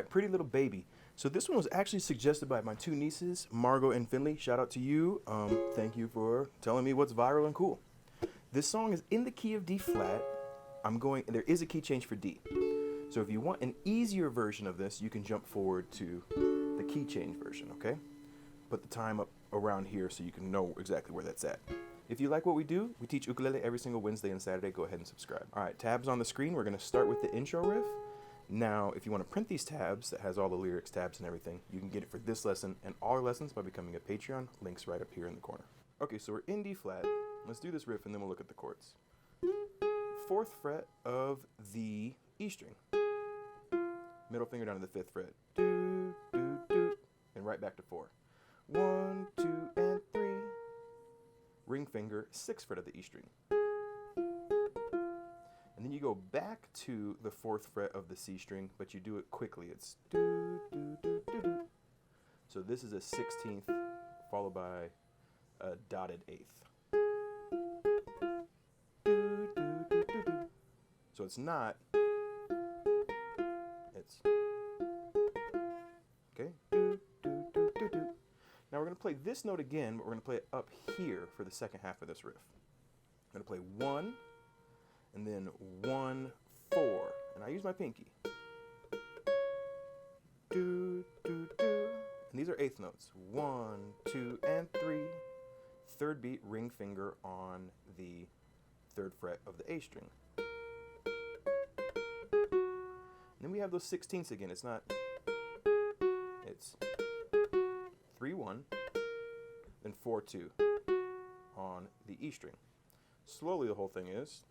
right, Pretty Little Baby. So this one was actually suggested by my two nieces, Margot and Finley. Shout out to you. Thank you for telling me what's viral and cool. This song is in the key of D flat. There is a key change for D. So if you want an easier version of this, you can jump forward to the key change version, okay? Put the time up around here so you can know exactly where that's at. If you like what we do, we teach ukulele every single Wednesday and Saturday. Go ahead and subscribe. All right, tabs on the screen. We're going to start with the intro riff. Now, if you want to print these tabs that has all the lyrics, tabs, and everything, you can get it for this lesson and all our lessons by becoming a Patreon. Links right up here in the corner. Okay, so we're in D flat. Let's do this riff and then we'll look at the chords. 4th fret of the E string. Middle finger down to the 5th fret. Do, do, do, and right back to 4. 1, 2, and 3. Ring finger, 6th fret of the E string. And then you go back to the 4th fret of the C string, but you do it quickly. It's do, do, do, do, do. So this is a 16th followed by a dotted 8th. Do, do, do, do, do. So it's not, it's, okay, do, do, do, do, do. Now we're going to play this note again, but we're going to play it up here for the second half of this riff. I'm going to play 1, and then 1, 4, and I use my pinky. Do, do, do. And these are 8th notes. 1, 2, and 3. 3rd beat, ring finger on the 3rd fret of the A string. And then we have those 16ths again. It's 3, 1, then 4, 2 on the E string. Slowly the whole thing is.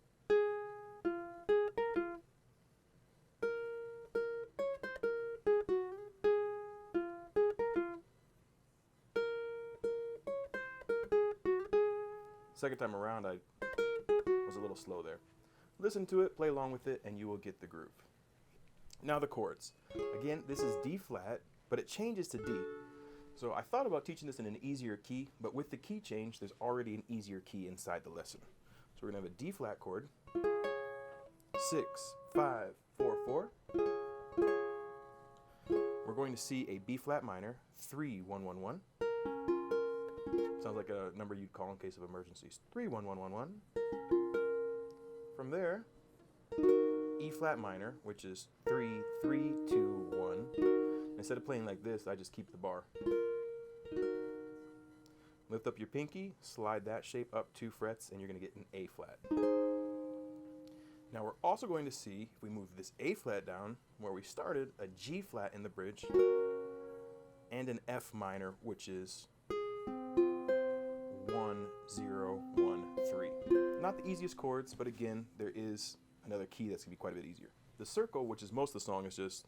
Second time around, I was a little slow there. Listen to it, play along with it, and you will get the groove. Now the chords. Again, this is D flat, but it changes to D. So I thought about teaching this in an easier key, but with the key change, there's already an easier key inside the lesson. So we're gonna have a D flat chord, 6, 5, 4, 4. We're going to see a B flat minor, 3, 1, 1, 1. Sounds like a number you'd call in case of emergencies. 3, 1, 1, 1, 1. From there, E flat minor, which is 3, 3, 2, 1. Instead of playing like this, I just keep the bar. Lift up your pinky, slide that shape up 2 frets, and you're going to get an A flat. Now we're also going to see, if we move this A flat down, where we started, a G flat in the bridge, and an F minor, which is 1, 0, 1, 3. Not the easiest chords, but again, there is another key that's going to be quite a bit easier. The circle, which is most of the song, is just...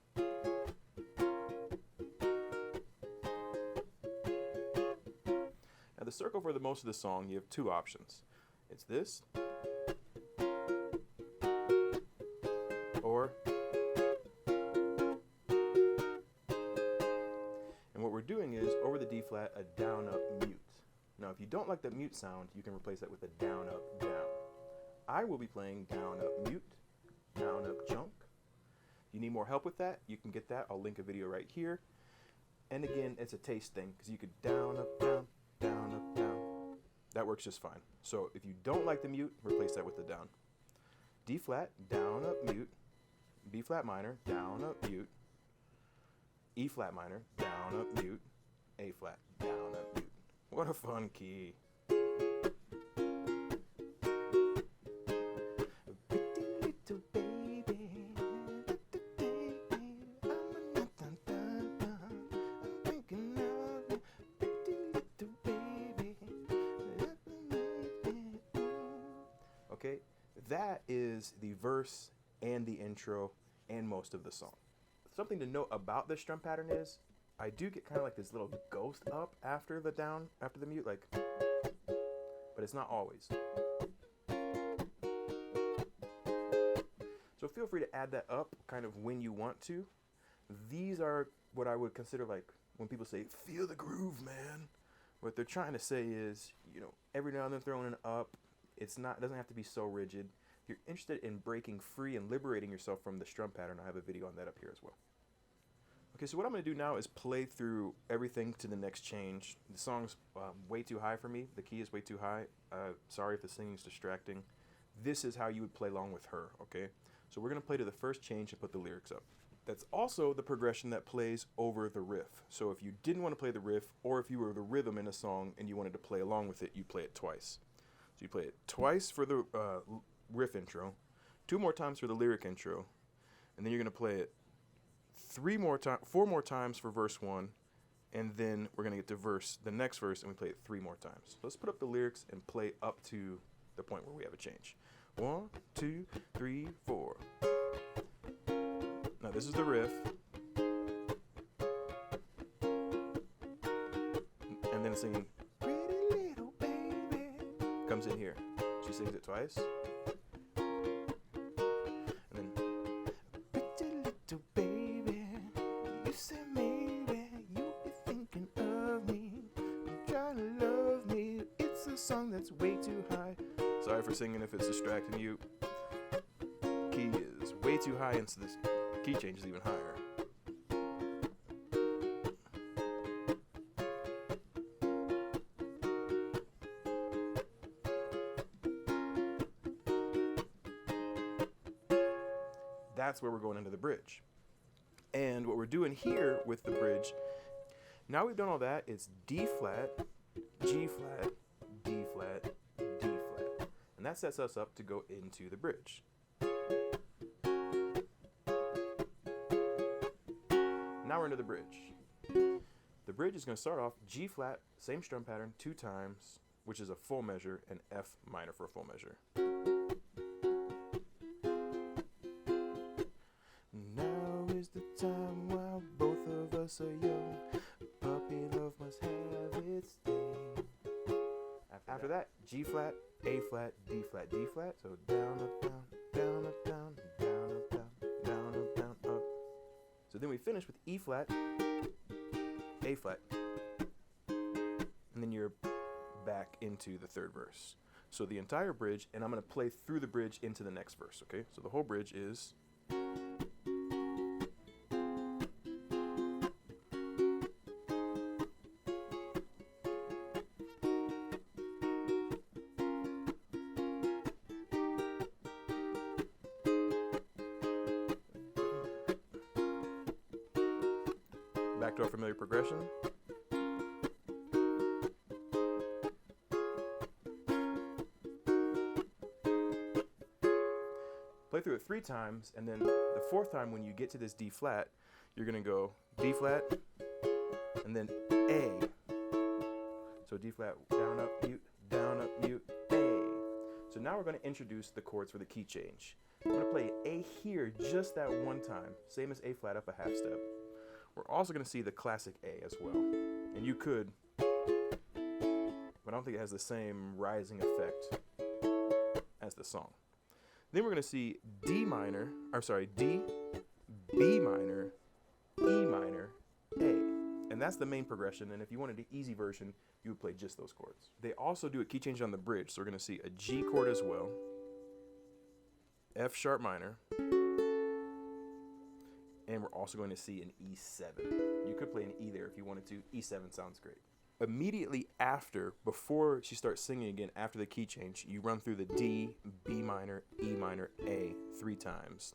Now the circle for the most of the song, you have 2 options. It's this, or... And what we're doing is, over the D flat, a down, up, mute. Now, if you don't like the mute sound, you can replace that with a down, up, down. I will be playing down, up, mute, down, up, junk. If you need more help with that, you can get that. I'll link a video right here. And again, it's a taste thing, because you could down, up, down, down, up, down. That works just fine. So if you don't like the mute, replace that with the down. D flat, down, up, mute. B flat minor, down, up, mute. E flat minor, down, up, mute. A flat, down, up, mute. What a fun key. Okay, that is the verse and the intro and most of the song. Something to note about this strum pattern is I do get kind of like this little ghost up after the down, after the mute, like, but it's not always. So feel free to add that up kind of when you want to. These are what I would consider like when people say, feel the groove, man. What they're trying to say is, you know, every now and then throwing an up. It doesn't have to be so rigid. If you're interested in breaking free and liberating yourself from the strum pattern, I have a video on that up here as well. Okay, so what I'm going to do now is play through everything to the next change. The song's way too high for me. The key is way too high. Sorry if the singing's distracting. This is how you would play along with her, okay? So we're going to play to the first change and put the lyrics up. That's also the progression that plays over the riff. So if you didn't want to play the riff, or if you were the rhythm in a song and you wanted to play along with it, you play it twice. So you play it twice for the riff intro, 2 more times for the lyric intro, and then you're going to play it 4 more times for verse 1, and then we're going to get to the next verse, and we play it 3 more times. So let's put up the lyrics and play up to the point where we have a change. 1, 2, 3, 4. Now this is the riff, and then singing "Pretty Little Baby" comes in here. She sings it twice, and then "Pretty little baby, you say maybe you'll be thinking of me, you try to love me. It's a song that's way too high." Sorry for singing if it's distracting you. Key is way too high, and so this key change is even higher. That's where we're going into the bridge. And what we're doing here with the bridge, now we've done all that, it's D flat, G flat, D flat, D flat. And that sets us up to go into the bridge. Now we're into the bridge. The bridge is going to start off G flat, same strum pattern, 2 times, which is a full measure, and F minor for a full measure. Now is the time while both of us are young. Puppy love must have its day. After that, G flat, A flat, D flat, D flat. So down, up, down, down, up, down, down, up, down, down, up, down, up. So then we finish with E flat, A flat, and then you're back into the 3rd verse. So the entire bridge, and I'm going to play through the bridge into the next verse, okay? So the whole bridge is... Back to our familiar progression. Play through it 3 times, and then the 4th time when you get to this D flat, you're going to go D flat, and then A. So D flat, down, up, mute, A. So now we're going to introduce the chords for the key change. I'm going to play A here just that one time, same as A flat up a half step. We're also going to see the classic A as well. And you could, but I don't think it has the same rising effect as the song. Then we're going to see D, B minor, E minor, A. And that's the main progression. And if you wanted the easy version, you would play just those chords. They also do a key change on the bridge. So we're going to see a G chord as well, F sharp minor, and we're also going to see an E7. You could play an E there if you wanted to. E7 sounds great. Immediately after, before she starts singing again, after the key change, you run through the D, B minor, E minor, A 3 times.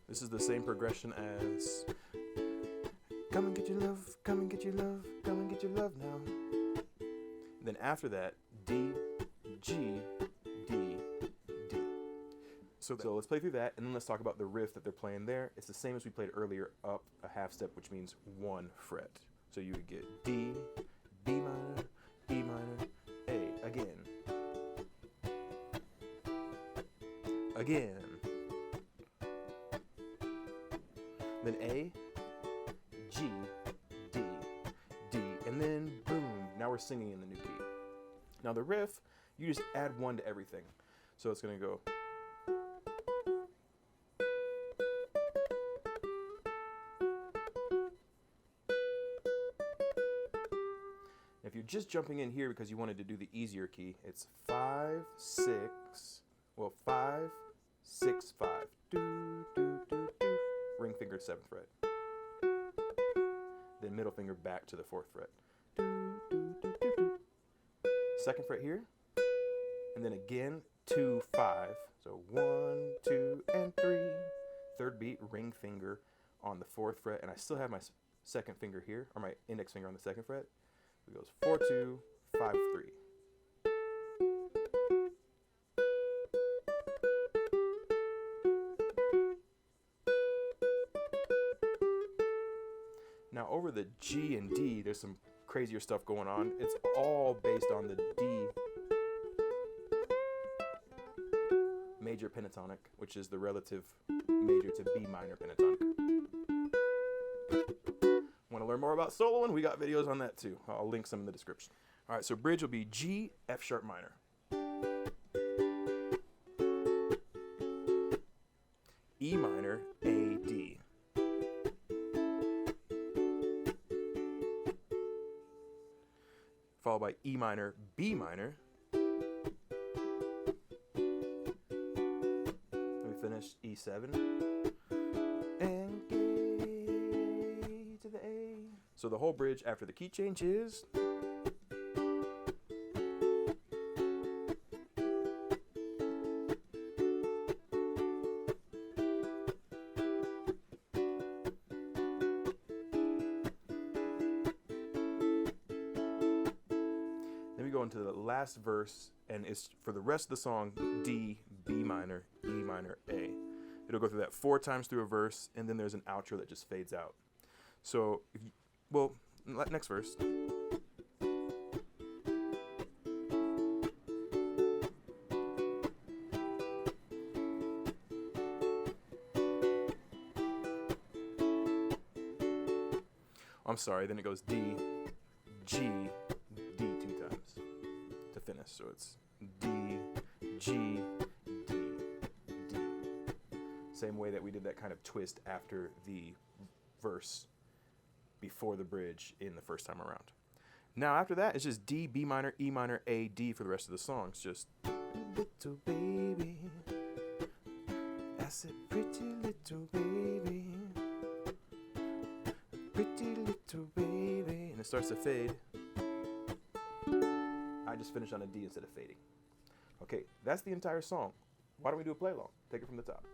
This is the same progression as "Come and get your love, come and get your love, come and get your love now." Then after that, D, G, D, D. So let's play through that, and then let's talk about the riff that they're playing there. It's the same as we played earlier, up a half step, which means 1 fret. So you would get D, B minor, E minor, A, again. Again. Then A, G, D, D, and then boom, now we're singing in the new key. Now the riff, you just add 1 to everything. So it's gonna go. If you're just jumping in here because you wanted to do the easier key, it's 5, 6, 5, 6, 5. do, do, do, do. Ring finger to 7th fret. Then middle finger back to the 4th fret. Do, do, do, do, do. 2nd fret here. And then again, 2, 5. So 1, 2, and 3. 3rd beat, ring finger on the 4th fret. And I still have my 2nd finger here, or my index finger on the 2nd fret. It goes 4, 2, 5, 3. Now over the G and D, there's some crazier stuff going on. It's all based on the D major pentatonic, which is the relative major to B minor pentatonic. Want to learn more about soloing? We got videos on that too. I'll link some in the description. All right, so bridge will be G, F sharp minor. E minor, A, D. Followed by E minor, B minor. We finish E7 and A to the A. So the whole bridge after the key change is. Then we go into the last verse, and it's for the rest of the song D, B minor, E minor, A. It'll go through that 4 times through a verse, and then there's an outro that just fades out. So, next verse. I'm sorry, then it goes D, G, D 2 times to finish. So it's D, G, D, D. Same way that we did that kind of twist after the verse before the bridge in the first time around. Now after that, it's just D, B minor, E minor, A, D for the rest of the song. It's just little baby, I said pretty little baby, pretty little baby, and it starts to fade. I just finished on a D instead of fading. Okay, that's the entire song. Why don't we do a play along? Take it from the top.